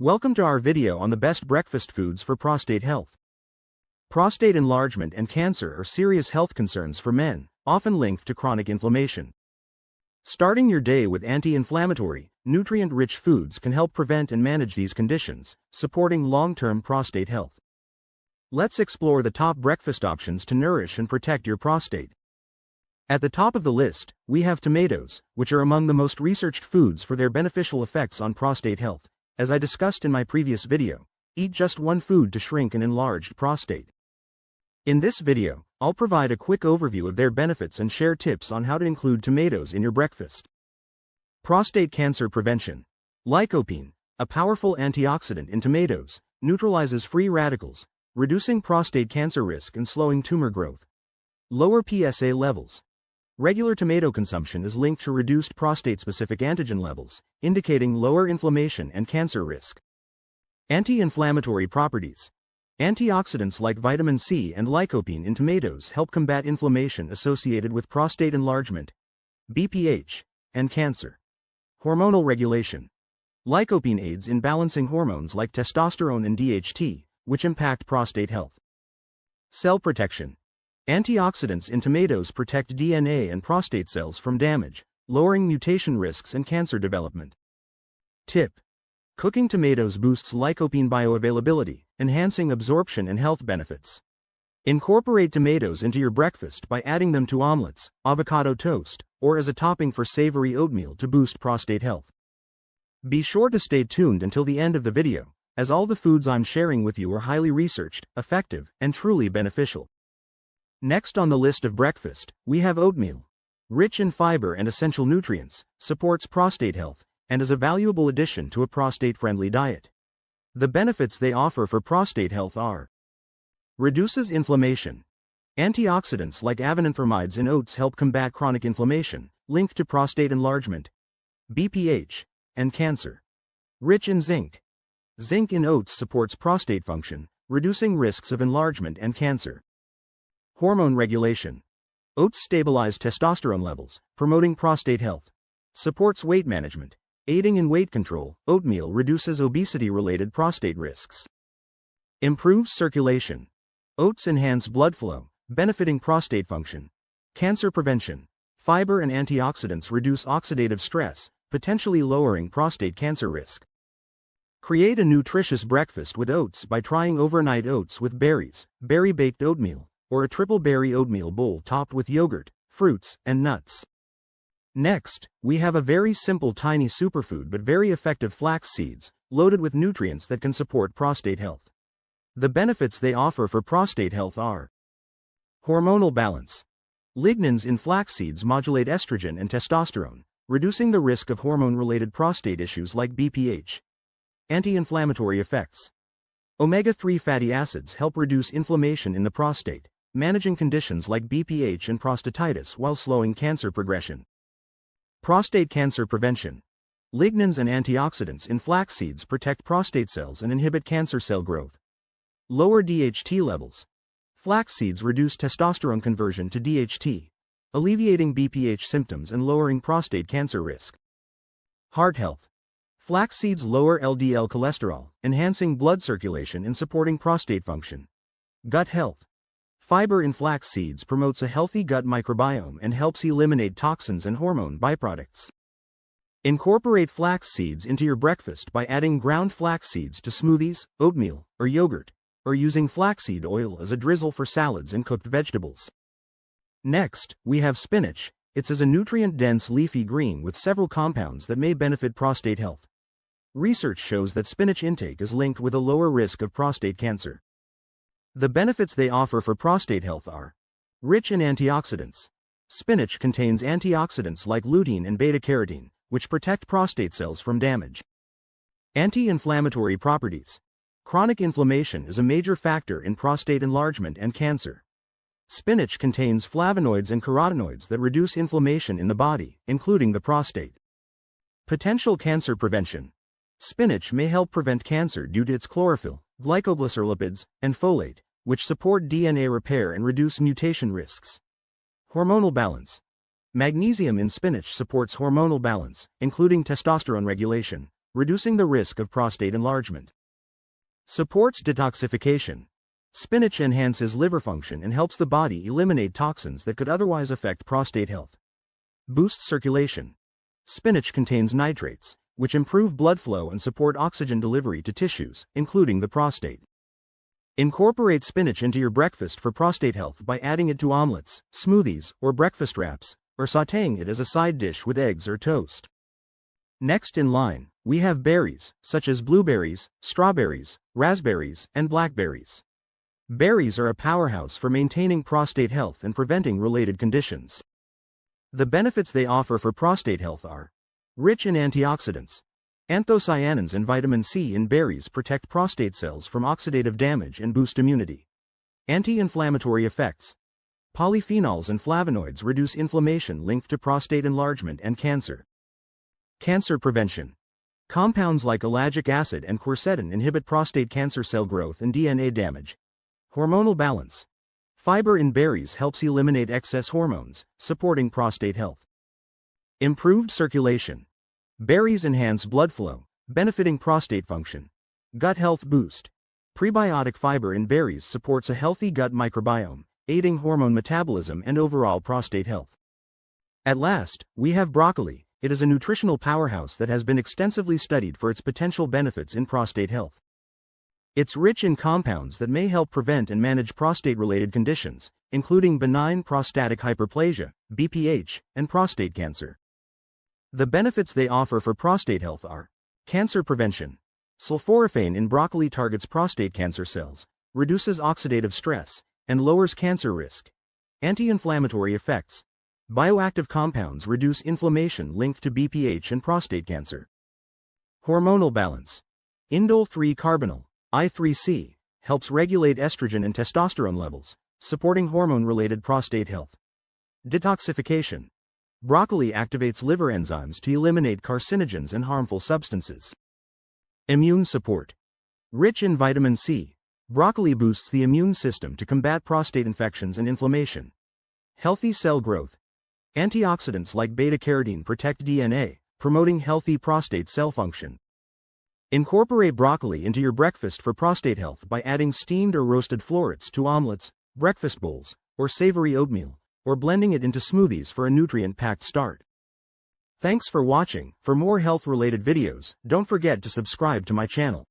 Welcome to our video on the best breakfast foods for prostate health. Prostate enlargement and cancer are serious health concerns for men, often linked to chronic inflammation. Starting your day with anti-inflammatory, nutrient-rich foods can help prevent and manage these conditions, supporting long-term prostate health. Let's explore the top breakfast options to nourish and protect your prostate. At the top of the list, we have tomatoes, which are among the most researched foods for their beneficial effects on prostate health. As I discussed in my previous video, eat just one food to shrink an enlarged prostate. In this video, I'll provide a quick overview of their benefits and share tips on how to include tomatoes in your breakfast. Prostate cancer prevention. Lycopene, a powerful antioxidant in tomatoes, neutralizes free radicals, reducing prostate cancer risk and slowing tumor growth. Lower PSA levels. Regular tomato consumption is linked to reduced prostate-specific antigen levels, indicating lower inflammation and cancer risk. Anti-inflammatory properties. Antioxidants like vitamin C and lycopene in tomatoes help combat inflammation associated with prostate enlargement, BPH, and cancer. Hormonal regulation. Lycopene aids in balancing hormones like testosterone and DHT, which impact prostate health. Cell protection. Antioxidants in tomatoes protect DNA and prostate cells from damage, lowering mutation risks and cancer development. Tip: cooking tomatoes boosts lycopene bioavailability, enhancing absorption and health benefits. Incorporate tomatoes into your breakfast by adding them to omelets, avocado toast, or as a topping for savory oatmeal to boost prostate health. Be sure to stay tuned until the end of the video, as all the foods I'm sharing with you are highly researched, effective, and truly beneficial. Next on the list of breakfast, we have oatmeal. Rich in fiber and essential nutrients, supports prostate health, and is a valuable addition to a prostate-friendly diet. The benefits they offer for prostate health are: reduces inflammation. Antioxidants like avenanthramides in oats help combat chronic inflammation, linked to prostate enlargement, BPH, and cancer. Rich in zinc. Zinc in oats supports prostate function, reducing risks of enlargement and cancer. Hormone regulation. Oats stabilize testosterone levels, promoting prostate health. Supports weight management, aiding in weight control. Oatmeal reduces obesity-related prostate risks. Improves circulation. Oats enhance blood flow, benefiting prostate function. Cancer prevention. Fiber and antioxidants reduce oxidative stress, potentially lowering prostate cancer risk. Create a nutritious breakfast with oats by trying overnight oats with berries, berry-baked oatmeal, or a triple berry oatmeal bowl topped with yogurt, fruits, and nuts. Next, we have a very simple tiny superfood but very effective flax seeds, loaded with nutrients that can support prostate health. The benefits they offer for prostate health are: hormonal balance. Lignans in flax seeds modulate estrogen and testosterone, reducing the risk of hormone-related prostate issues like BPH. Anti-inflammatory effects. Omega-3 fatty acids help reduce inflammation in the prostate, managing conditions like BPH and prostatitis while slowing cancer progression. Prostate cancer prevention. Lignans and antioxidants in flax seeds protect prostate cells and inhibit cancer cell growth. Lower DHT levels. Flax seeds reduce testosterone conversion to DHT, alleviating BPH symptoms and lowering prostate cancer risk. Heart health. Flax seeds lower LDL cholesterol, enhancing blood circulation and supporting prostate function. Gut health. Fiber in flax seeds promotes a healthy gut microbiome and helps eliminate toxins and hormone byproducts. Incorporate flax seeds into your breakfast by adding ground flax seeds to smoothies, oatmeal, or yogurt, or using flaxseed oil as a drizzle for salads and cooked vegetables. Next, we have spinach. It's a nutrient-dense leafy green with several compounds that may benefit prostate health. Research shows that spinach intake is linked with a lower risk of prostate cancer. The benefits they offer for prostate health are: rich in antioxidants. Spinach contains antioxidants like lutein and beta-carotene, which protect prostate cells from damage. Anti-inflammatory properties. Chronic inflammation is a major factor in prostate enlargement and cancer. Spinach contains flavonoids and carotenoids that reduce inflammation in the body, including the prostate. Potential cancer prevention. Spinach may help prevent cancer due to its chlorophyll, glycoglycerolipids, and folate, which support DNA repair and reduce mutation risks. Hormonal balance. Magnesium in spinach supports hormonal balance, including testosterone regulation, reducing the risk of prostate enlargement. Supports detoxification. Spinach enhances liver function and helps the body eliminate toxins that could otherwise affect prostate health. Boosts circulation. Spinach contains nitrates, which improve blood flow and support oxygen delivery to tissues, including the prostate. Incorporate spinach into your breakfast for prostate health by adding it to omelets, smoothies, or breakfast wraps, or sautéing it as a side dish with eggs or toast. Next in line, we have berries, such as blueberries, strawberries, raspberries, and blackberries. Berries are a powerhouse for maintaining prostate health and preventing related conditions. The benefits they offer for prostate health are rich in antioxidants. Anthocyanins and vitamin C in berries protect prostate cells from oxidative damage and boost immunity. Anti-inflammatory effects. Polyphenols and flavonoids reduce inflammation linked to prostate enlargement and cancer. Cancer prevention. Compounds like ellagic acid and quercetin inhibit prostate cancer cell growth and DNA damage. Hormonal balance. Fiber in berries helps eliminate excess hormones, supporting prostate health. Improved circulation. Berries enhance blood flow, benefiting prostate function. Gut health boost. Prebiotic fiber in berries supports a healthy gut microbiome, aiding hormone metabolism and overall prostate health. At last, we have broccoli. It is a nutritional powerhouse that has been extensively studied for its potential benefits in prostate health. It's rich in compounds that may help prevent and manage prostate-related conditions, including benign prostatic hyperplasia, BPH, and prostate cancer. The benefits they offer for prostate health are cancer prevention. Sulforaphane in broccoli targets prostate cancer cells, reduces oxidative stress, and lowers cancer risk. Anti-inflammatory effects. Bioactive compounds reduce inflammation linked to BPH and prostate cancer. Hormonal balance. Indole 3-carbonyl, I3C, helps regulate estrogen and testosterone levels, supporting hormone-related prostate health. Detoxification. Broccoli activates liver enzymes to eliminate carcinogens and harmful substances. Immune support. Rich in vitamin C, broccoli boosts the immune system to combat prostate infections and inflammation. Healthy cell growth. Antioxidants like beta-carotene protect DNA, promoting healthy prostate cell function. Incorporate broccoli into your breakfast for prostate health by adding steamed or roasted florets to omelets, breakfast bowls, or savory oatmeal, or blending it into smoothies for a nutrient-packed start. Thanks for watching. For more health-related videos, don't forget to subscribe to my channel.